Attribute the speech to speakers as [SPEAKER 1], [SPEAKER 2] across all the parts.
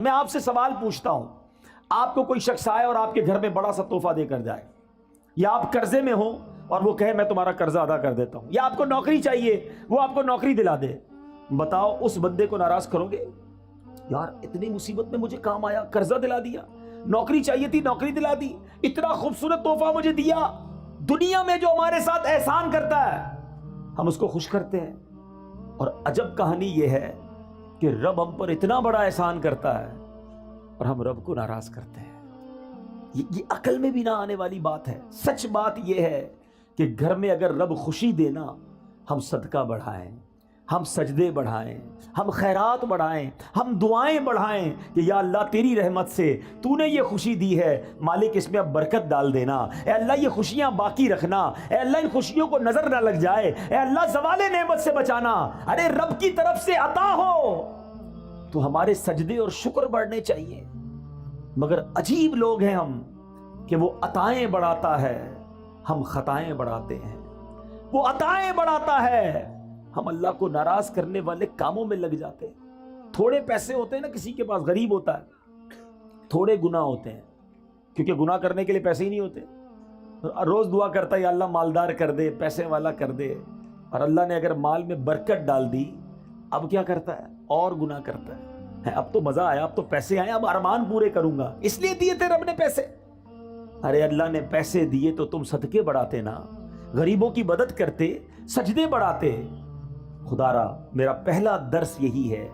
[SPEAKER 1] میں آپ سے سوال پوچھتا ہوں، آپ کو کوئی شخص آئے اور آپ کے گھر میں بڑا سا تحفہ دے کر جائے، یا آپ قرضے میں ہو اور وہ کہے میں تمہارا قرضہ ادا کر دیتا ہوں، یا آپ کو نوکری چاہیے وہ آپ کو نوکری دلا دے، بتاؤ اس بندے کو ناراض کرو گے؟ یار اتنی مصیبت میں مجھے کام آیا، قرضہ دلا دیا، نوکری چاہیے تھی نوکری دلا دی، اتنا خوبصورت تحفہ مجھے دیا۔ دنیا میں جو ہمارے ساتھ احسان کرتا ہے ہم اس کو خوش کرتے ہیں، اور عجب کہانی یہ ہے کہ رب ہم پر اتنا بڑا احسان کرتا ہے اور ہم رب کو ناراض کرتے ہیں۔ یہ عقل میں بھی نہ آنے والی بات ہے۔ سچ بات یہ ہے کہ گھر میں اگر رب خوشی دینا، ہم صدقہ بڑھائیں، ہم سجدے بڑھائیں، ہم خیرات بڑھائیں، ہم دعائیں بڑھائیں کہ یا اللہ تیری رحمت سے تو نے یہ خوشی دی ہے، مالک اس میں اب برکت ڈال دینا، اے اللہ یہ خوشیاں باقی رکھنا، اے اللہ ان خوشیوں کو نظر نہ لگ جائے، اے اللہ زوال نعمت سے بچانا۔ ارے رب کی طرف سے عطا ہو تو ہمارے سجدے اور شکر بڑھنے چاہیے، مگر عجیب لوگ ہیں ہم کہ وہ عطائیں بڑھاتا ہے، ہم خطائیں بڑھاتے ہیں۔ وہ عطائیں بڑھاتا ہے، ہم اللہ کو ناراض کرنے والے کاموں میں لگ جاتے ہیں۔ تھوڑے پیسے ہوتے ہیں نا، کسی کے پاس غریب ہوتا ہے، تھوڑے گناہ ہوتے ہیں، کیونکہ گناہ کرنے کے لیے پیسے ہی نہیں ہوتے، روز دعا کرتا ہے یا اللہ مالدار کر دے، پیسے والا کر دے، اور اللہ نے اگر مال میں برکت ڈال دی اب کیا کرتا ہے؟ اور گناہ کرتا ہے۔ اب تو مزہ آیا، اب تو پیسے آئے، اب ارمان پورے کروں گا، اس لیے دیے تھے رب نے پیسے۔ ارے اللہ نے پیسے دیے تو تم صدقے بڑھاتے نا، غریبوں کی مدد کرتے، سجدے بڑھاتے۔ خدا را میرا پہلا درس یہی ہے،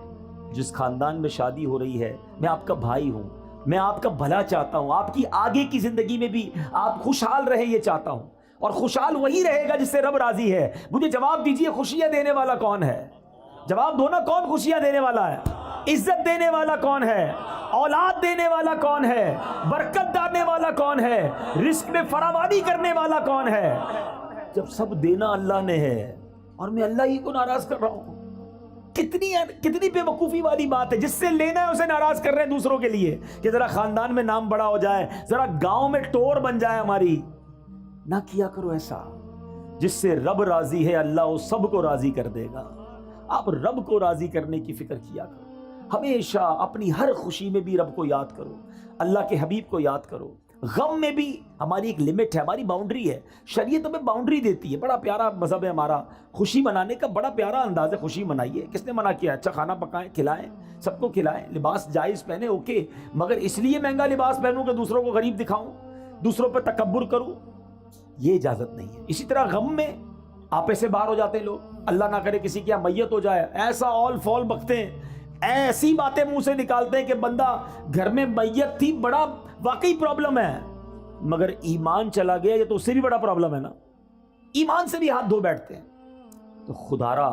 [SPEAKER 1] جس خاندان میں شادی ہو رہی ہے، میں آپ کا بھائی ہوں، میں آپ کا بھلا چاہتا ہوں، آپ کی آگے کی زندگی میں بھی آپ خوشحال رہے یہ چاہتا ہوں، اور خوشحال وہی رہے گا جس سے رب راضی ہے۔ مجھے جواب دیجئے، خوشیاں دینے والا کون ہے؟ جواب دو نا، کون خوشیاں دینے والا ہے؟ عزت دینے والا کون ہے؟ اولاد دینے والا کون ہے؟ برکت ڈالنے والا کون ہے؟ رزق میں فراوانی کرنے والا کون ہے؟ جب سب دینا اللہ نے ہے اور میں اللہ ہی کو ناراض کر رہا ہوں، کتنی بے وقوفی والی بات ہے۔ جس سے لینا ہے اسے ناراض کر رہے ہیں دوسروں کے لیے، کہ ذرا خاندان میں نام بڑا ہو جائے، ذرا گاؤں میں ٹور بن جائے ہماری۔ نہ کیا کرو ایسا، جس سے رب راضی ہے اللہ اس سب کو راضی کر دے گا۔ آپ رب کو راضی کرنے کی فکر کیا کرو، ہمیشہ اپنی ہر خوشی میں بھی رب کو یاد کرو، اللہ کے حبیب کو یاد کرو۔ غم میں بھی ہماری ایک لمٹ ہے، ہماری باؤنڈری ہے، شریعت ہمیں باؤنڈری دیتی ہے۔ بڑا پیارا مذہب ہے ہمارا، خوشی منانے کا بڑا پیارا انداز ہے۔ خوشی منائیے، کس نے منع کیا؟ اچھا کھانا پکائیں، کھلائیں، سب کو کھلائیں، لباس جائز پہنے، اوکے، مگر اس لیے مہنگا لباس پہنوں کہ دوسروں کو غریب دکھاؤں، دوسروں پہ تکبر کروں، یہ اجازت نہیں ہے۔ اسی طرح غم میں آپے سے باہر ہو جاتے ہیں لوگ، اللہ نہ کرے کسی کی میت ہو جائے، ایسا اول فول بکتے ہیں، ایسی باتیں منہ سے نکالتے ہیں کہ بندہ گھر میں میت تھی، بڑا واقعی پرابلم ہے، مگر ایمان چلا گیا، یہ تو اس سے بھی بڑا پرابلم ہے نا، ایمان سے بھی ہاتھ دھو بیٹھتے ہیں۔ تو خدارا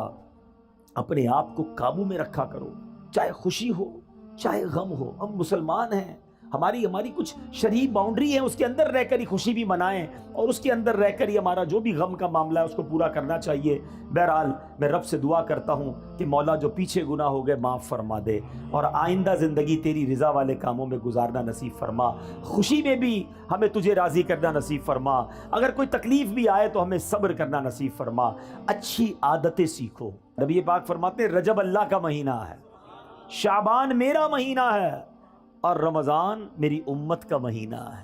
[SPEAKER 1] اپنے آپ کو قابو میں رکھا کرو، چاہے خوشی ہو چاہے غم ہو، ہم مسلمان ہیں، ہماری کچھ شرعی باؤنڈری ہے، اس کے اندر رہ کر ہی خوشی بھی منائیں، اور اس کے اندر رہ کر ہی ہمارا جو بھی غم کا معاملہ ہے اس کو پورا کرنا چاہیے۔ بہرحال میں رب سے دعا کرتا ہوں کہ مولا جو پیچھے گناہ ہو گئے معاف فرما دے، اور آئندہ زندگی تیری رضا والے کاموں میں گزارنا نصیب فرما، خوشی میں بھی ہمیں تجھے راضی کرنا نصیب فرما، اگر کوئی تکلیف بھی آئے تو ہمیں صبر کرنا نصیب فرما، اچھی عادتیں سیکھو۔ نبی پاک فرماتے ہیں رجب اللہ کا مہینہ ہے، شعبان میرا مہینہ ہے، اور رمضان میری امت کا مہینہ ہے۔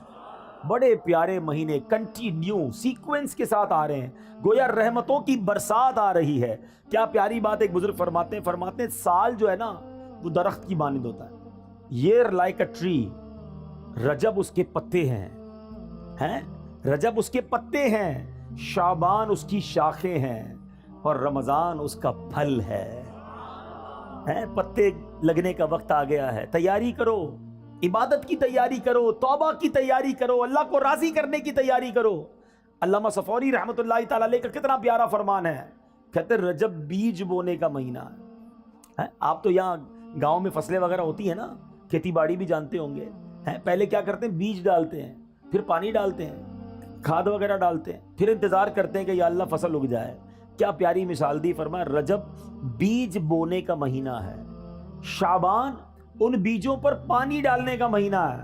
[SPEAKER 1] بڑے پیارے مہینے کنٹینیو سیکوینس کے ساتھ آ رہے ہیں، گویا رحمتوں کی برسات آ رہی ہے۔ کیا پیاری بات ایک بزرگ فرماتے ہیں سال جو ہے نا وہ درخت کی مانند ہوتا ہے، year like a tree، رجب اس کے پتے ہیں، رجب اس کے پتے ہیں، شعبان اس کی شاخیں ہیں، اور رمضان اس کا پھل ہے۔ پتے لگنے کا وقت آ گیا ہے، تیاری کرو، عبادت کی تیاری کرو، توبہ کی تیاری کرو، اللہ کو راضی کرنے کی تیاری کرو۔ علامہ صفوری رحمۃ اللہ تعالی علیہ کا کتنا پیارا فرمان ہے، کہتے ہیں رجب بیج بونے کا مہینہ ہے۔ آپ تو یہاں گاؤں میں فصلیں وغیرہ ہوتی ہیں نا، کھیتی باڑی بھی جانتے ہوں گے، پہلے کیا کرتے ہیں؟ بیج ڈالتے ہیں، پھر پانی ڈالتے ہیں، کھاد وغیرہ ڈالتے ہیں، پھر انتظار کرتے ہیں کہ یا اللہ فصل اگ جائے۔ کیا پیاری مثال دی، فرمایا رجب بیج بونے کا مہینہ ہے، شعبان ان بیجوں پر پانی ڈالنے کا مہینہ ہے،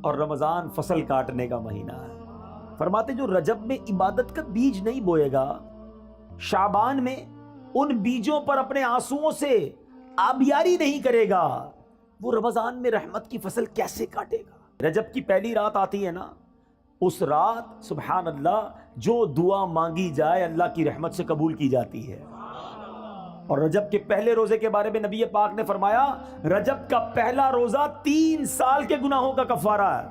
[SPEAKER 1] اور رمضان فصل کاٹنے کا مہینہ ہے۔ فرماتے جو رجب میں عبادت کا بیج نہیں بوئے گا، شعبان میں ان بیجوں پر اپنے آنسوؤں سے آبیاری نہیں کرے گا، وہ رمضان میں رحمت کی فصل کیسے کاٹے گا؟ رجب کی پہلی رات آتی ہے نا، اس رات سبحان اللہ جو دعا مانگی جائے اللہ کی رحمت سے قبول کی جاتی ہے۔ اور رجب کے پہلے روزے کے بارے میں نبی پاک نے فرمایا رجب کا پہلا روزہ 3 سال کے گناہوں کا کفارہ ہے،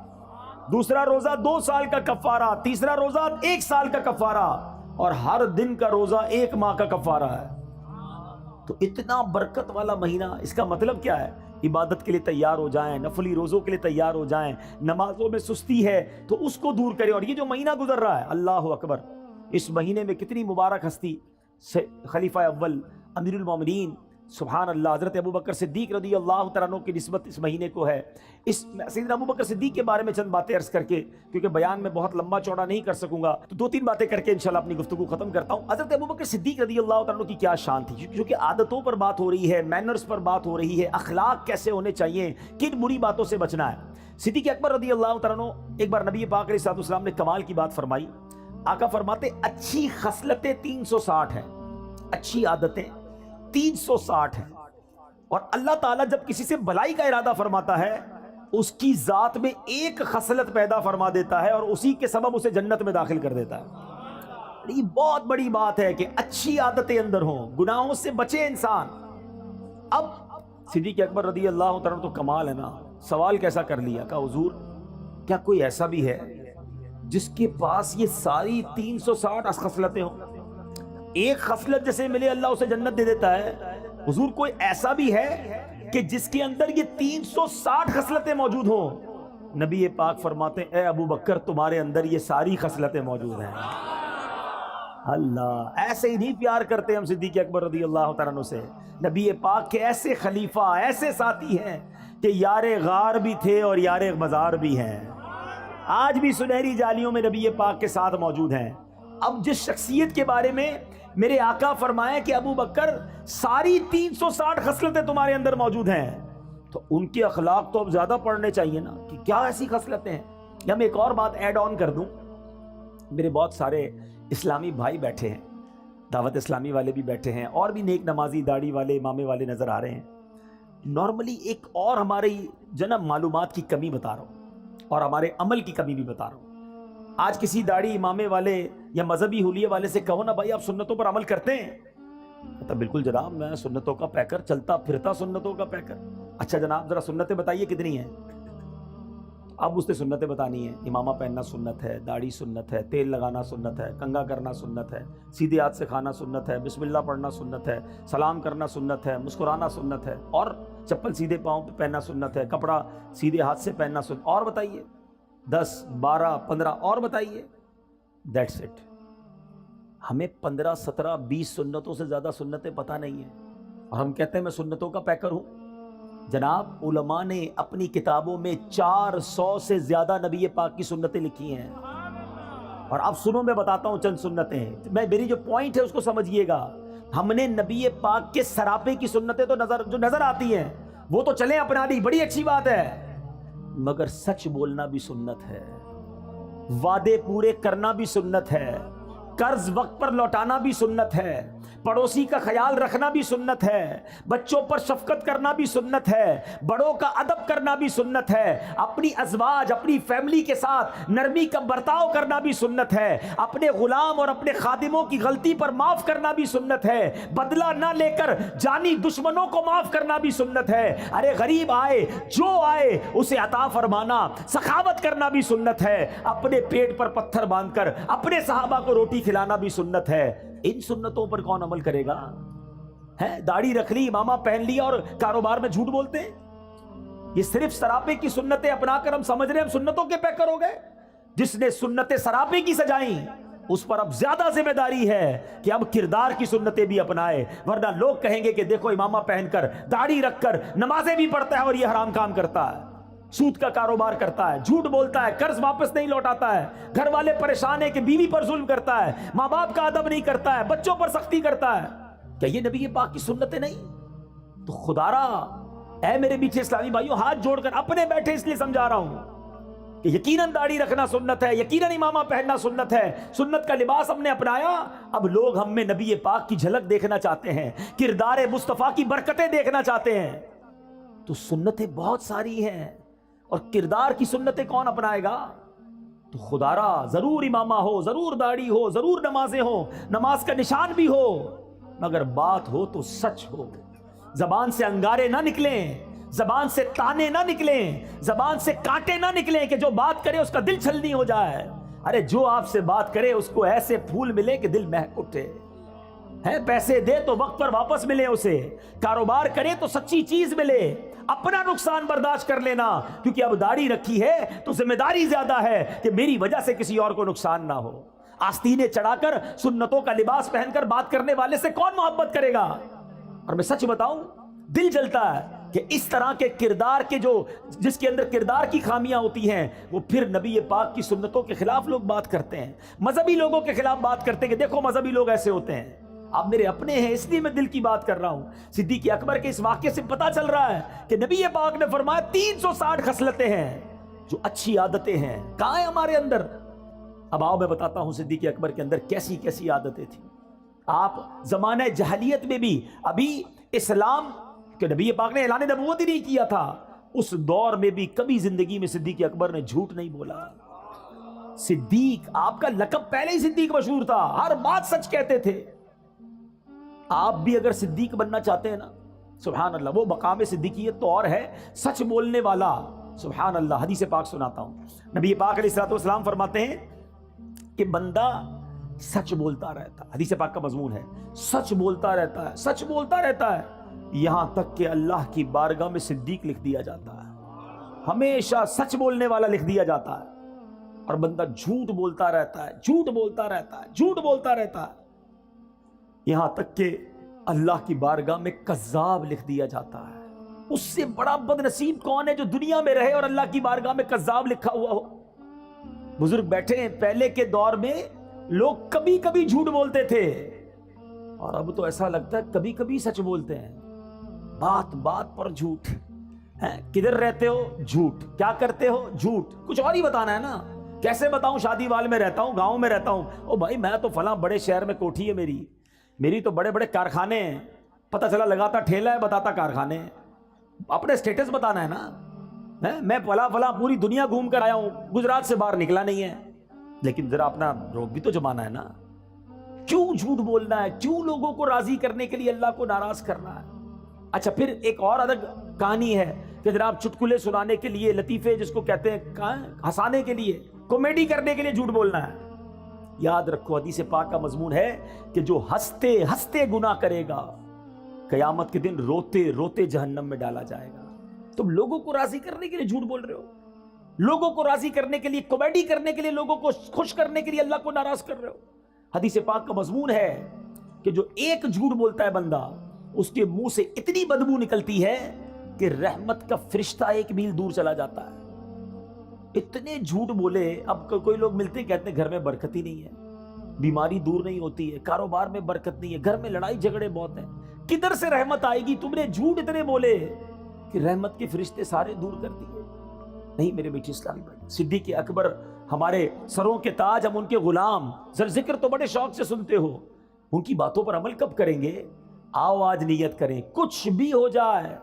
[SPEAKER 1] دوسرا روزہ 2 سال کا کفارہ، تیسرا روزہ 1 سال کا کفارہ، اور ہر دن کا روزہ 1 ماہ کا کفارہ ہے۔ تو اتنا برکت والا مہینہ، اس کا مطلب کیا ہے؟ عبادت کے لیے تیار ہو جائیں، نفلی روزوں کے لیے تیار ہو جائیں، نمازوں میں سستی ہے تو اس کو دور کریں۔ اور یہ جو مہینہ گزر رہا ہے، اللہ اکبر، اس مہینے میں کتنی مبارک ہستی، خلیفہ اول امیر المومنین سبحان اللہ حضرت ابوبکر صدیق رضی اللہ تعالیٰ عنہ کی نسبت اس مہینے کو ہے۔ اس سیدنا ابوبکر صدیق کے بارے میں چند باتیں عرض کر کے، کیونکہ بیان میں بہت لمبا چوڑا نہیں کر سکوں گا، تو 2-3 باتیں کر کے انشاءاللہ اپنی گفتگو ختم کرتا ہوں۔ حضرت ابوبکر صدیق رضی اللہ تعالیٰ عنہ کی کیا شان تھی، کیونکہ عادتوں پر بات ہو رہی ہے، مینرز پر بات ہو رہی ہے، اخلاق کیسے ہونے چاہیے، کن بری باتوں سے بچنا ہے۔ صدیق اکبر رضی اللہ تعالیٰ عنہ ایک بار نبی پاک علیہ السلام نے کمال کی بات فرمائی۔ آقا فرماتے اچھی خصلتیں 360 ہیں، اچھی عادتیں 360 ہیں، اور اللہ تعالیٰ جب کسی سے بلائی کا ارادہ فرماتا ہے اس کی ذات میں ایک خصلت پیدا فرما دیتا ہے اور اسی کے سبب اسے جنت میں داخل کر دیتا ہے۔ یہ بہت بڑی بات ہے کہ اچھی عادتیں اندر ہوں، گناہوں سے بچے انسان۔ اب صدیق اکبر رضی اللہ تعالیٰ تو کمال ہے نا، سوال کیسا کر لیا کہ حضور کیا کوئی ایسا بھی ہے جس کے پاس یہ ساری 360 خصلتیں ہوں؟ ایک خصلت جیسے ملے اللہ اسے جنت دے دیتا ہے، حضور کوئی ایسا بھی ہے کہ جس کے اندر یہ 360 خصلتیں موجود ہوں؟ نبی پاک فرماتے ہیں اے ابو بکر تمہارے اندر یہ ساری خصلتیں موجود ہیں۔ اللہ، ایسے ہی نہیں پیار کرتے ہم صدیق اکبر رضی اللہ تعالیٰ عنہ سے۔ نبی پاک کے ایسے خلیفہ، ایسے ساتھی ہیں کہ یار غار بھی تھے اور یار مزار بھی ہیں، آج بھی سنہری جالیوں میں نبی پاک کے ساتھ موجود ہیں۔ اب جس شخصیت کے بارے میں میرے آقا فرمائے کہ ابو بکر ساری 360 خصلتیں تمہارے اندر موجود ہیں، تو ان کے اخلاق تو اب زیادہ پڑھنے چاہیے نا کہ کیا ایسی خصلتیں ہیں۔ یا میں ایک اور بات ایڈ آن کر دوں، میرے بہت سارے اسلامی بھائی بیٹھے ہیں، دعوت اسلامی والے بھی بیٹھے ہیں، اور بھی نیک نمازی داڑھی والے امامے والے نظر آ رہے ہیں۔ نارملی ایک اور ہماری جناب معلومات کی کمی بتا رہا ہوں اور ہمارے عمل کی کمی بھی بتا رہا ہوں۔ آج کسی داڑھی امامے والے یا مذہبی حلیے والے سے کہو نا بھائی آپ سنتوں پر عمل کرتے ہیں، کہتا بالکل جناب میں سنتوں کا پیکر، چلتا پھرتا سنتوں کا پیکر۔ اچھا جناب ذرا سنتیں بتائیے کتنی ہیں؟ اب اس نے سنتیں بتانی ہیں، امامہ پہننا سنت ہے، داڑھی سنت ہے، تیل لگانا سنت ہے، کنگھا کرنا سنت ہے، سیدھے ہاتھ سے کھانا سنت ہے، بسم اللہ پڑھنا سنت ہے، سلام کرنا سنت ہے، مسکرانا سنت ہے، اور چپل سیدھے پاؤں پہ پہننا سنت ہے، کپڑا سیدھے ہاتھ سے پہننا سنت، اور بتائیے 10 12 15 اور بتائیے۔ That's it. ہمیں 15 17 20 سنتوں سے زیادہ سنتیں پتہ نہیں ہیں، اور ہم کہتے ہیں میں سنتوں کا پیکر ہوں۔ جناب علماء نے اپنی کتابوں میں 400 سے زیادہ نبی پاک کی سنتیں لکھی ہیں، اور اب سنو میں بتاتا ہوں چند سنتیں، میری جو پوائنٹ ہے اس کو سمجھیے گا۔ ہم نے نبی پاک کے سراپے کی سنتیں تو جو نظر آتی ہیں وہ تو چلیں اپنا دی، بڑی اچھی بات ہے، مگر سچ بولنا بھی سنت ہے، وعدے پورے کرنا بھی سنت ہے، قرض وقت پر لوٹانا بھی سنت ہے، پڑوسی کا خیال رکھنا بھی سنت ہے، بچوں پر شفقت کرنا بھی سنت ہے، بڑوں کا ادب کرنا بھی سنت ہے، اپنی ازواج اپنی فیملی کے ساتھ نرمی کا برتاؤ کرنا بھی سنت ہے، اپنے غلام اور اپنے خادموں کی غلطی پر معاف کرنا بھی سنت ہے، بدلہ نہ لے کر جانی دشمنوں کو معاف کرنا بھی سنت ہے، ارے غریب آئے جو آئے اسے عطا فرمانا، سخاوت کرنا بھی سنت ہے، اپنے پیٹ پر پتھر باندھ کر اپنے صحابہ کو روٹی کھلانا بھی سنت ہے۔ ان سنتوں پر کون عمل کرے گا؟ ہے داڑھی رکھ لی، امامہ پہن لیا اور کاروبار میں جھوٹ بولتے ہیں؟ یہ صرف سراپے کی سنتیں اپنا کر ہم سمجھ رہے ہیں ہم سنتوں کے پیکر ہو گئے۔ جس نے سنتیں سراپے کی سجائیں اس پر اب زیادہ ذمہ داری ہے کہ اب کردار کی سنتیں بھی اپنائے، ورنہ لوگ کہیں گے کہ دیکھو امامہ پہن کر داڑھی رکھ کر نمازیں بھی پڑھتا ہے اور یہ حرام کام کرتا ہے، سود کا کاروبار کرتا ہے، جھوٹ بولتا ہے، قرض واپس نہیں لوٹاتا ہے، گھر والے پریشان ہیں کہ بیوی پر ظلم کرتا ہے، ماں باپ کا ادب نہیں کرتا ہے، بچوں پر سختی کرتا ہے۔ کیا یہ نبی پاک کی سنتیں نہیں؟ تو خدا را اے میرے پیچھے اسلامی بھائیوں ہاتھ جوڑ کر اپنے بیٹھے اس لیے سمجھا رہا ہوں کہ یقیناً داڑھی رکھنا سنت ہے، یقیناً امامہ پہننا سنت ہے، سنت کا لباس ہم نے اپنایا۔ اب لوگ ہم میں نبی پاک کی جھلک دیکھنا چاہتے ہیں، کردار مصطفیٰ کی برکتیں دیکھنا چاہتے ہیں۔ تو سنتیں بہت ساری ہیں، اور کردار کی سنتیں کون اپنائے گا؟ تو خدارا ضرور امامہ ہو، ضرور داڑھی ہو، ضرور نمازیں ہو، نماز کا نشان بھی ہو، مگر بات ہو تو سچ ہو، زبان سے انگارے نہ نکلیں، زبان سے تانے نہ نکلیں، زبان سے کانٹے نہ نکلیں کہ جو بات کرے اس کا دل چھلنی ہو جائے۔ ارے جو آپ سے بات کرے اس کو ایسے پھول ملے کہ دل مہک اٹھے، ہے پیسے دے تو وقت پر واپس ملے، اسے کاروبار کرے تو سچی چیز ملے، اپنا نقصان برداشت کر لینا، کیونکہ اب داڑھی رکھی ہے تو ذمہ داری زیادہ ہے کہ میری وجہ سے کسی اور کو نقصان نہ ہو۔ آستینے چڑھا کر سنتوں کا لباس پہن کر بات کرنے والے سے کون محبت کرے گا؟ اور میں سچ بتاؤں، دل جلتا ہے کہ اس طرح کے کردار کے جس کے اندر کردار کی خامیاں ہوتی ہیں، وہ پھر نبی پاک کی سنتوں کے خلاف لوگ بات کرتے ہیں، مذہبی لوگوں کے خلاف بات کرتے ہیں کہ دیکھو مذہبی لوگ ایسے ہوتے ہیں۔ آپ میرے اپنے ہیں اس لیے میں دل کی بات کر رہا ہوں۔ صدیق اکبر کے اس واقعے سے پتا چل رہا ہے کہ نبی پاک نے فرمایا 360 خصلتیں ہیں جو اچھی عادتیں ہیں، کہاں ہیں ہمارے اندر؟ اب آؤ میں بتاتا ہوں صدیق اکبر کے اندر کیسی کیسی عادتیں تھیں۔ آپ زمانہ جہلیت میں بھی، ابھی اسلام کہ نبی پاک نے اعلان نبوت ہی نہیں کیا تھا، اس دور میں بھی کبھی زندگی میں صدیق اکبر نے جھوٹ نہیں بولا۔ صدیق، آپ کا لقب پہلے ہی صدیق مشہور تھا، ہر بات سچ کہتے تھے۔ آپ بھی اگر صدیق بننا چاہتے ہیں نا، سبحان اللہ، وہ مقام صدیقیت تو اور ہے، سچ بولنے والا، سبحان اللہ۔ حدیث پاک سناتا ہوں، نبی پاک علیہ الصلوۃ والسلام فرماتے ہیں کہ بندہ سچ بولتا رہتا ہے، حدیث پاک کا مضمون ہے، سچ بولتا رہتا ہے، سچ بولتا رہتا ہے، یہاں تک کہ اللہ کی بارگاہ میں صدیق لکھ دیا جاتا ہے، ہمیشہ سچ بولنے والا لکھ دیا جاتا ہے۔ اور بندہ جھوٹ بولتا رہتا ہے، جھوٹ بولتا رہتا ہے، جھوٹ بولتا رہتا ہے، یہاں تک کہ اللہ کی بارگاہ میں کذاب لکھ دیا جاتا ہے۔ اس سے بڑا بد نصیب کون ہے جو دنیا میں رہے اور اللہ کی بارگاہ میں کذاب لکھا ہوا ہو؟ بزرگ بیٹھے ہیں، پہلے کے دور میں لوگ کبھی کبھی جھوٹ بولتے تھے، اور اب تو ایسا لگتا ہے کبھی کبھی سچ بولتے ہیں، بات بات پر جھوٹ۔ کدھر رہتے ہو؟ جھوٹ۔ کیا کرتے ہو؟ جھوٹ۔ کچھ اور ہی بتانا ہے نا، کیسے بتاؤں شادی وال میں رہتا ہوں، گاؤں میں رہتا ہوں، او بھائی میں تو فلاں بڑے شہر میں کوٹھی ہے میری تو بڑے بڑے کارخانے ہیں، پتہ چلا لگاتا ٹھیلا ہے بتاتا کارخانے ہیں، اپنے سٹیٹس بتانا ہے نا، میں فلاں پوری دنیا گھوم کر آیا ہوں، گجرات سے باہر نکلا نہیں ہے، لیکن ذرا اپنا روب بھی تو جمانا ہے نا۔ کیوں جھوٹ بولنا ہے؟ کیوں لوگوں کو راضی کرنے کے لیے اللہ کو ناراض کرنا ہے؟ اچھا پھر ایک اور الگ کہانی ہے کہ جناب چٹکلے سنانے کے لیے، لطیفے جس کو کہتے ہیں، ہنسانے کے لیے، کامیڈی کرنے کے لیے جھوٹ بولنا ہے۔ یاد رکھو حدیث پاک کا مضمون ہے کہ جو ہنستے ہنستے گناہ کرے گا، قیامت کے دن روتے روتے جہنم میں ڈالا جائے گا۔ تم لوگوں کو راضی کرنے کے لیے جھوٹ بول رہے ہو، لوگوں کو راضی کرنے کے لیے، کامیڈی کرنے کے لیے، لوگوں کو خوش کرنے کے لیے اللہ کو ناراض کر رہے ہو۔ حدیث پاک کا مضمون ہے کہ جو ایک جھوٹ بولتا ہے بندہ، اس کے منہ سے اتنی بدبو نکلتی ہے کہ رحمت کا فرشتہ 1 میل دور چلا جاتا ہے۔ اتنے جھوٹ بولے، اب کوئی لوگ ملتے کہتے ہیں گھر میں برکت ہی نہیں ہے، بیماری دور نہیں ہوتی ہے، کاروبار میں برکت نہیں ہے، گھر میں لڑائی جھگڑے بہت ہیں، کدھر سے رحمت آئے گی؟ تم نے جھوٹ اتنے بولے کہ رحمت کے فرشتے سارے دور کر دیے۔ نہیں میرے بیٹے اسلامی بھائی، صدیق اکبر ہمارے سروں کے تاج، ہم ان کے غلام، ذکر تو بڑے شوق سے سنتے ہو، ان کی باتوں پر عمل کب کریں گے؟ آؤ آج نیت کریں، کچھ بھی ہو جائے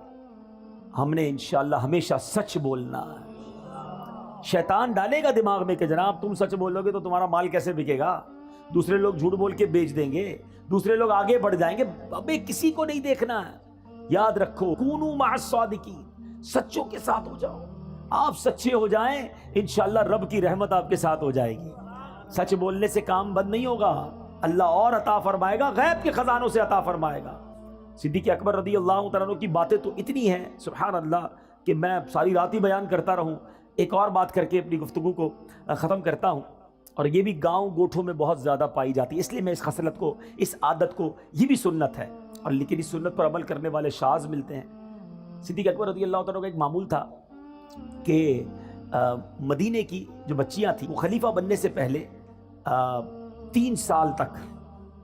[SPEAKER 1] ہم نے انشاءاللہ ہمیشہ سچ بولنا ہے۔ شیطان ڈالے گا دماغ میں کہ جناب تم سچ بولو گے تو تمہارا مال کیسے بکے گا، دوسرے لوگ جھوٹ بول کے بیچ دیں گے، دوسرے لوگ آگے بڑھ جائیں گے، ابے کسی کو نہیں دیکھنا ہے۔ یاد رکھو، کونوا مع الصادقین، سچوں کے ساتھ ہو جاؤ، آپ سچے ہو جائیں انشاءاللہ رب کی رحمت آپ کے ساتھ ہو جائے گی۔ سچ بولنے سے کام بند نہیں ہوگا، اللہ اور عطا فرمائے گا، غیب کے خزانوں سے عطا فرمائے گا۔ صدیق اکبر رضی اللہ تعالیٰ عنہ کی باتیں تو اتنی ہیں سبحان اللہ کہ میں ساری رات ہی بیان کرتا رہوں۔ ایک اور بات کر کے اپنی گفتگو کو ختم کرتا ہوں، اور یہ بھی گاؤں گوٹھوں میں بہت زیادہ پائی جاتی ہے، اس لیے میں اس خصلت کو، اس عادت کو، یہ بھی سنت ہے، اور لیکن اس سنت پر عمل کرنے والے شاذ ملتے ہیں۔ صدیق اکبر رضی اللہ تعالیٰ کا ایک معمول تھا کہ مدینے کی جو بچیاں تھیں، وہ خلیفہ بننے سے پہلے 3 سال تک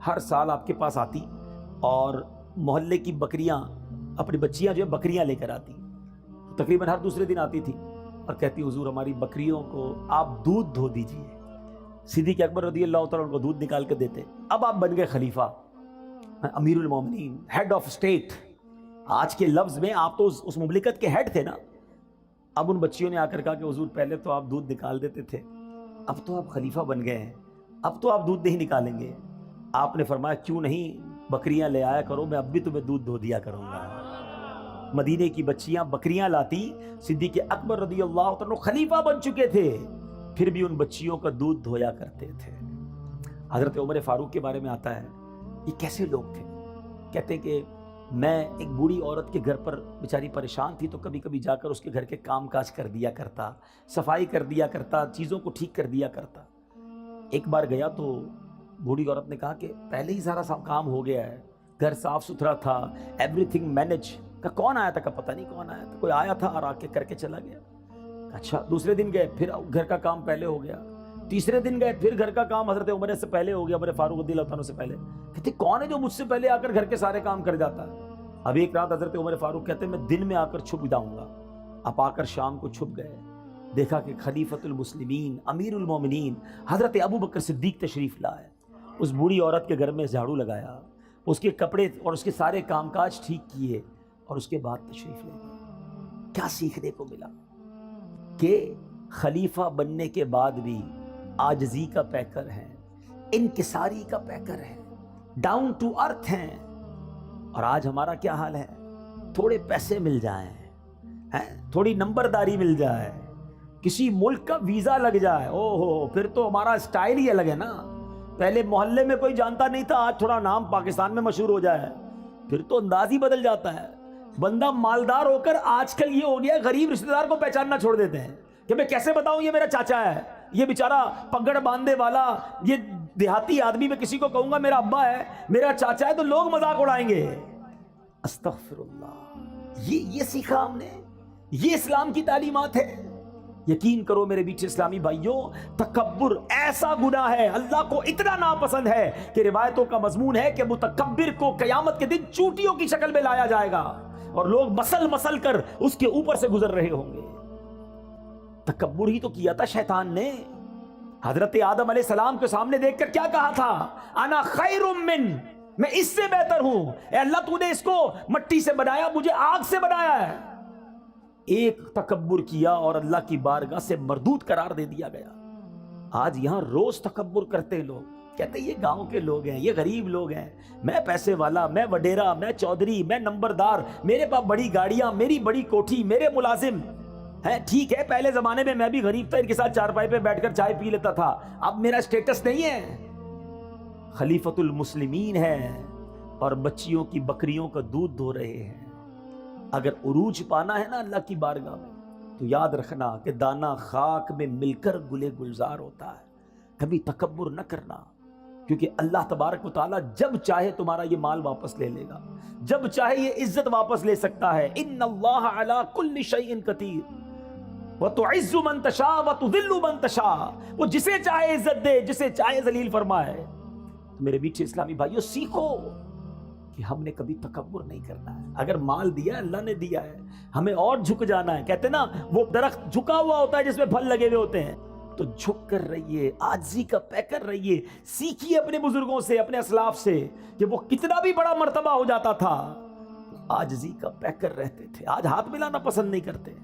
[SPEAKER 1] ہر سال آپ کے پاس آتی، اور محلے کی بکریاں، اپنی بچیاں جو ہے بکریاں لے کر آتی، تقریباً ہر دوسرے دن آتی تھی اور کہتی حضور ہماری بکریوں کو آپ دودھ دھو دیجئے۔ صدیق اکبر رضی اللہ تعالیٰ عنہ کو دودھ نکال کے دیتے۔ اب آپ بن گئے خلیفہ، امیر المومنین، ہیڈ آف اسٹیٹ، آج کے لفظ میں آپ تو اس مملکت کے ہیڈ تھے نا. اب ان بچیوں نے آ کر کہا کہ حضور پہلے تو آپ دودھ نکال دیتے تھے, اب تو آپ خلیفہ بن گئے ہیں, اب تو آپ دودھ نہیں نکالیں گے. آپ نے فرمایا کیوں نہیں, بکریاں لے آیا کرو, میں اب بھی تمہیں دودھ دھو دیا کروں گا. مدینے کی بچیاں بکریاں لاتی, صدیق اکبر رضی اللہ عنہ خلیفہ بن چکے تھے, پھر بھی ان بچیوں کا دودھ دھویا کرتے تھے. حضرت عمر فاروق کے بارے میں آتا ہے, یہ کیسے لوگ تھے. کہتے کہ میں ایک بوڑھی عورت کے گھر پر بیچاری پریشان تھی تو کبھی کبھی جا کر اس کے گھر کے کام کاج کر دیا کرتا, صفائی کر دیا کرتا, چیزوں کو ٹھیک کر دیا کرتا. ایک بار گیا تو بوڑھی عورت نے کہا کہ پہلے ہی سارا کام ہو گیا ہے, گھر صاف ستھرا تھا, ایوری تھنگ مینج. کہ کون آیا تھا, کہ پتہ نہیں کون آیا تھا, کوئی آیا تھا اور آ کے کر کے چلا گیا. اچھا, دوسرے دن گئے, پھر گھر کا کام پہلے ہو گیا. تیسرے دن گئے, پھر گھر کا کام حضرت عمر سے پہلے ہو گیا, عمر فاروق رضی اللہ عنہ سے پہلے. کہتے کون ہے جو مجھ سے پہلے آ کر گھر کے سارے کام کر جاتا ہے. اب ایک رات حضرت عمر فاروق کہتے ہیں میں دن میں آ کر چھپ جاؤں گا. اب آ کر شام کو چھپ گئے, دیکھا کہ خلیفۃ المسلمین امیر المومنین حضرت ابو بکر صدیق تشریف لائے. اس بوڑھی عورت کے گھر میں جھاڑو لگایا, اس کے کپڑے اور اس کے سارے کام کاج ٹھیک کیے, اور اس کے بعد تشریف لے گئے. کیا سیکھنے کو ملا کہ خلیفہ بننے کے بعد بھی عاجزی کا پیکر ہیں, انکساری کا پیکر ہیں, ڈاؤن ٹو ارتھ ہیں. اور آج ہمارا کیا حال ہے, تھوڑے پیسے مل جائیں, تھوڑی نمبرداری مل جائے, کسی ملک کا ویزا لگ جائے, او ہو پھر تو ہمارا سٹائل ہی الگ ہے نا. پہلے محلے میں کوئی جانتا نہیں تھا, آج تھوڑا نام پاکستان میں مشہور ہو جائے پھر تو انداز ہی بدل جاتا ہے. بندہ مالدار ہو کر آج کل یہ ہو گیا غریب رشتہ دار کو پہچاننا چھوڑ دیتے ہیں کہ میں کیسے بتاؤں یہ میرا چاچا ہے, یہ بیچارہ پگڑ باندھے والا, یہ دیہاتی آدمی, میں کسی کو کہوں گا میرا ابا ہے, میرا چاچا ہے, تو لوگ مذاق اڑائیں گے. استغفر اللہ, یہ سیکھا ہم نے, یہ اسلام کی تعلیمات ہے. یقین کرو میرے بیچ اسلامی بھائیوں, تکبر ایسا گناہ ہے, اللہ کو اتنا ناپسند ہے کہ روایتوں کا مضمون ہے کہ متکبر کو قیامت کے دن چوٹیوں کی شکل میں لایا جائے گا اور لوگ مسل مسل کر اس کے اوپر سے گزر رہے ہوں گے. تکبر ہی تو کیا تھا شیطان نے. حضرت آدم علیہ السلام کے سامنے دیکھ کر کیا کہا تھا, انا خیر من, میں اس سے بہتر ہوں. اے اللہ تو نے اس کو مٹی سے بنایا, مجھے آگ سے بنایا ہے. ایک تکبر کیا اور اللہ کی بارگاہ سے مردود قرار دے دیا گیا. آج یہاں روز تکبر کرتے ہیں لوگ, کہتے ہیں یہ گاؤں کے لوگ ہیں, یہ غریب لوگ ہیں, میں پیسے والا, میں وڈیرا, میں چودھری, میں نمبردار, میرے پاس بڑی گاڑیاں, میری بڑی کوٹھی, میرے ملازم ہیں. ٹھیک ہے, پہلے زمانے میں بھی غریب تھا, ان کے ساتھ چارپائی پہ بیٹھ کر چائے پی لیتا تھا, اب میرا سٹیٹس نہیں ہے. خلیفۃ المسلمین ہے اور بچیوں کی بکریوں کا دودھ دھو رہے ہیں. اگر عروج پانا ہے نا اللہ کی بارگاہ میں, تو یاد رکھنا کہ دانا خاک میں مل کر گلے گلزار ہوتا ہے. کبھی تکبر نہ کرنا, کیونکہ اللہ تبارک و تعالیٰ جب چاہے تمہارا یہ مال واپس لے لے گا, جب چاہے یہ عزت واپس لے سکتا ہے. ان اللہ علی کل شیء قدیر وتعز من تشاء وتذل من تشاء, وہ جسے چاہے عزت دے, جسے چاہے ذلیل فرمائے. میرے بیچ اسلامی بھائیوں, سیکھو کہ ہم نے کبھی تکبر نہیں کرنا ہے. اگر مال دیا ہے اللہ نے دیا ہے, ہمیں اور جھک جانا ہے. کہتے نا وہ درخت جھکا ہوا ہوتا ہے جس میں پھل لگے ہوئے ہوتے ہیں, تو جھک کر رہیے, عاجزی کا پیکر رہیے. سیکھیے اپنے بزرگوں سے, اپنے اسلاف سے, کہ وہ کتنا بھی بڑا مرتبہ ہو جاتا تھا, عاجزی کا پیکر رہتے تھے. آج ہاتھ ملانا پسند نہیں کرتے.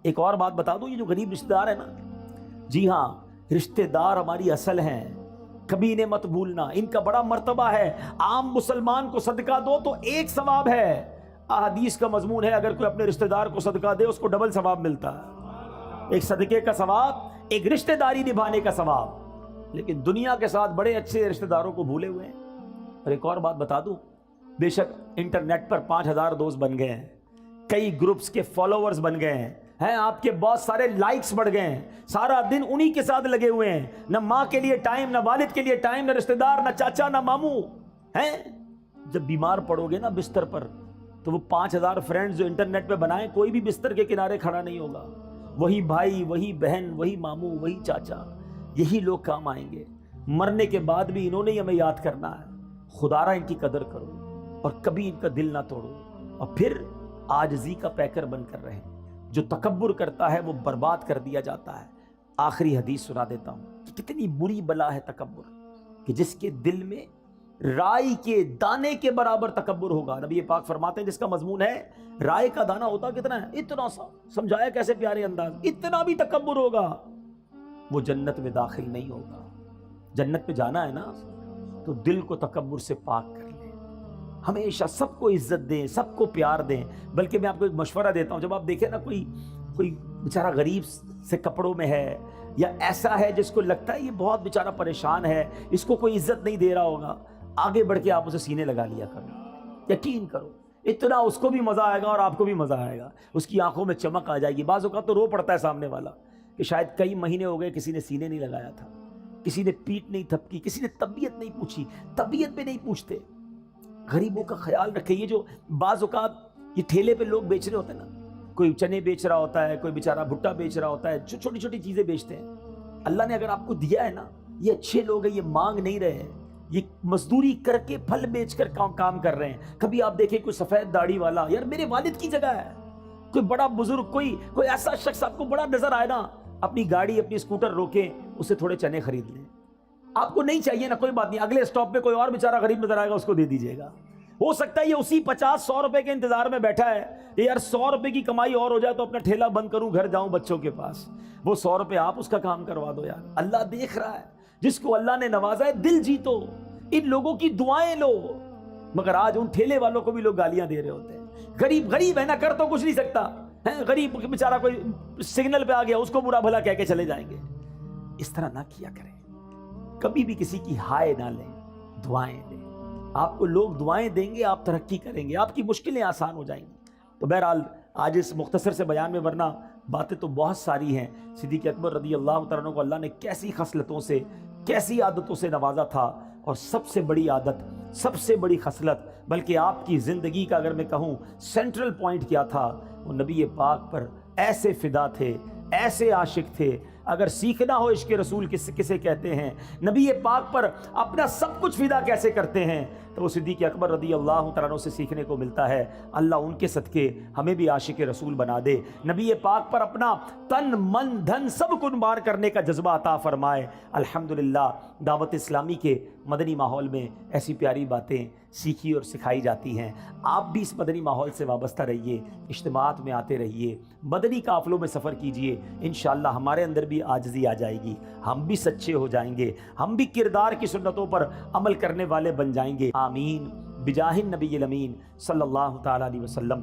[SPEAKER 1] ایک اور بات بتا دوں, یہ جو غریب رشتہ دار ہے نا, جی ہاں رشتہ دار ہماری اصل ہیں, کبھی انہیں مت بھولنا, ان کا بڑا مرتبہ ہے. عام مسلمان کو صدقہ دو تو ایک ثواب ہے. احادیث کا مضمون ہے اگر کوئی اپنے رشتہ دار کو صدقہ دے اس کو ڈبل ثواب ملتا ہے. ایک صدقے کا ثواب, ایک رشتہ داری نبھانے کا ثواب. لیکن دنیا کے ساتھ بڑے اچھے رشتہ داروں کو بھولے ہوئے ہیں. اور ایک اور بات بتا دوں, بے شک انٹرنیٹ پر 5000 دوست بن گئے ہیں, کئی گروپس کے فالوورز بن گئے ہیں, آپ کے بہت سارے لائکس بڑھ گئے ہیں, سارا دن انہی کے ساتھ لگے ہوئے ہیں. نہ ماں کے لیے ٹائم, نہ والد کے لیے ٹائم, نہ رشتہ دار, نہ چاچا, نہ ماموں ہیں. جب بیمار پڑو گے نا بستر پر, تو وہ 5000 فرینڈز جو انٹرنیٹ پہ بنائیں, کوئی بھی بستر کے کنارے کھڑا نہیں ہوگا. وہی بھائی, وہی بہن, وہی ماموں, وہی چاچا, یہی لوگ کام آئیں گے. مرنے کے بعد بھی انہوں نے ہی ہمیں یاد کرنا ہے. خدارا ان کی قدر کرو اور کبھی ان کا دل نہ توڑو, اور پھر عاجزی کا پیکر بن کر رہیں. جو تکبر کرتا ہے وہ برباد کر دیا جاتا ہے. آخری حدیث سنا دیتا ہوں کہ کتنی بری بلا ہے تکبر, کہ جس کے دل میں رائی کے دانے کے برابر تکبر ہوگا۔ نبی پاک فرماتے ہیں جس کا مضمون ہے رائے کا دانہ ہوتا کتنا ہے، اتنا سا، سمجھایا کیسے پیارے انداز، اتنا بھی تکبر ہوگا وہ جنت میں داخل نہیں ہوگا۔ جنت میں جانا ہے نا تو دل کو تکبر سے پاک کر لیں، ہمیشہ سب کو عزت دیں، سب کو پیار دیں۔ بلکہ میں آپ کو ایک مشورہ دیتا ہوں، جب آپ دیکھیں نا کوئی بیچارہ غریب سے کپڑوں میں ہے یا ایسا ہے جس کو لگتا ہے یہ بہت بیچارہ پریشان ہے، اس کو کوئی عزت نہیں دے رہا ہوگا، آگے بڑھ کے آپ اسے سینے لگا لیا کرو، یقین کرو اتنا اس کو بھی مزہ آئے گا اور آپ کو بھی مزہ آئے گا، اس کی آنکھوں میں چمک آ جائے گی۔ بعض اوقات تو رو پڑتا ہے سامنے والا کہ شاید کئی مہینے ہو گئے کسی نے سینے نہیں لگایا تھا، کسی نے پیٹ نہیں تھپکی، کسی نے طبیعت نہیں پوچھی، طبیعت پہ نہیں پوچھتے۔ غریبوں کا خیال رکھے۔ یہ جو بعض اوقات یہ ٹھیلے پہ لوگ بیچ رہے ہوتے ہیں نا، کوئی چنے بیچ رہا ہوتا ہے، کوئی بیچارہ بھٹا بیچ رہا ہوتا ہے، جو چھوٹی چھوٹی چیزیں بیچتے ہیں، اللہ نے اگر آپ کو دیا ہے نا، یہ اچھے لوگ ہیں، یہ مانگ نہیں رہے ہیں، یہ مزدوری کر کے پھل بیچ کر کام کر رہے ہیں۔ کبھی آپ دیکھیں کوئی سفید داڑھی والا، یار میرے والد کی جگہ ہے، کوئی بڑا بزرگ، کوئی ایسا شخص آپ کو بڑا نظر آئے نا، اپنی گاڑی اپنی اسکوٹر روکیں، اسے تھوڑے چنے خرید لیں۔ آپ کو نہیں چاہیے نا، کوئی بات نہیں، اگلے اسٹاپ پہ کوئی اور بیچارہ غریب نظر آئے گا، اس کو دے دیجیے گا۔ ہو سکتا ہے یہ اسی 50-100 روپے کے انتظار میں بیٹھا ہے کہ یار 100 روپے کی کمائی اور ہو جائے تو اپنا ٹھیلا بند کروں، گھر جاؤں بچوں کے پاس، وہ 100 روپے آپ اس کا کام کروا دو یار۔ اللہ دیکھ رہا ہے، جس کو اللہ نے نوازا ہے دل جیتو، ان لوگوں کی دعائیں لو۔ مگر آج ان ٹھیلے والوں کو بھی لوگ گالیاں دے رہے ہوتے ہیں۔ غریب ہے نا، کر تو کچھ نہیں سکتا ہے، غریب بیچارہ کوئی سگنل پہ آ گیا اس کو برا بھلا کہہ کے چلے جائیں گے۔ اس طرح نہ کیا کریں، کبھی بھی کسی کی ہائے نہ لیں، دعائیں لیں۔ آپ کو لوگ دعائیں دیں گے، آپ ترقی کریں گے، آپ کی مشکلیں آسان ہو جائیں گی۔ تو بہرحال آج اس مختصر سے بیان میں، ورنہ باتیں تو بہت ساری ہیں۔ صدیق اکبر رضی اللہ تعالیٰ عنہ کو اللہ نے کیسی خصلتوں سے، کیسی عادتوں سے نوازا تھا، اور سب سے بڑی عادت، سب سے بڑی خصلت، بلکہ آپ کی زندگی کا اگر میں کہوں سینٹرل پوائنٹ کیا تھا، وہ نبی پاک پر ایسے فدا تھے، ایسے عاشق تھے۔ اگر سیکھنا ہو عشق رسول کسے کہتے ہیں، نبی پاک پر اپنا سب کچھ فدا کیسے کرتے ہیں، تو وہ صدیق اکبر رضی اللہ تعالیٰ عنہ سے سیکھنے کو ملتا ہے۔ اللہ ان کے صدقے ہمیں بھی عاشق رسول بنا دے، نبی پاک پر اپنا تن من دھن سب قربان کرنے کا جذبہ عطا فرمائے۔ الحمدللہ دعوت اسلامی کے مدنی ماحول میں ایسی پیاری باتیں سیکھی اور سکھائی جاتی ہیں۔ آپ بھی اس مدنی ماحول سے وابستہ رہیے، اجتماعات میں آتے رہیے، مدنی قافلوں میں سفر کیجئے، انشاءاللہ ہمارے اندر بھی عاجزی آ جائے گی، ہم بھی سچے ہو جائیں گے، ہم بھی کردار کی سنتوں پر عمل کرنے والے بن جائیں گے۔ آمین بجاہ النبی الامین صلی اللہ تعالیٰ علیہ وسلم۔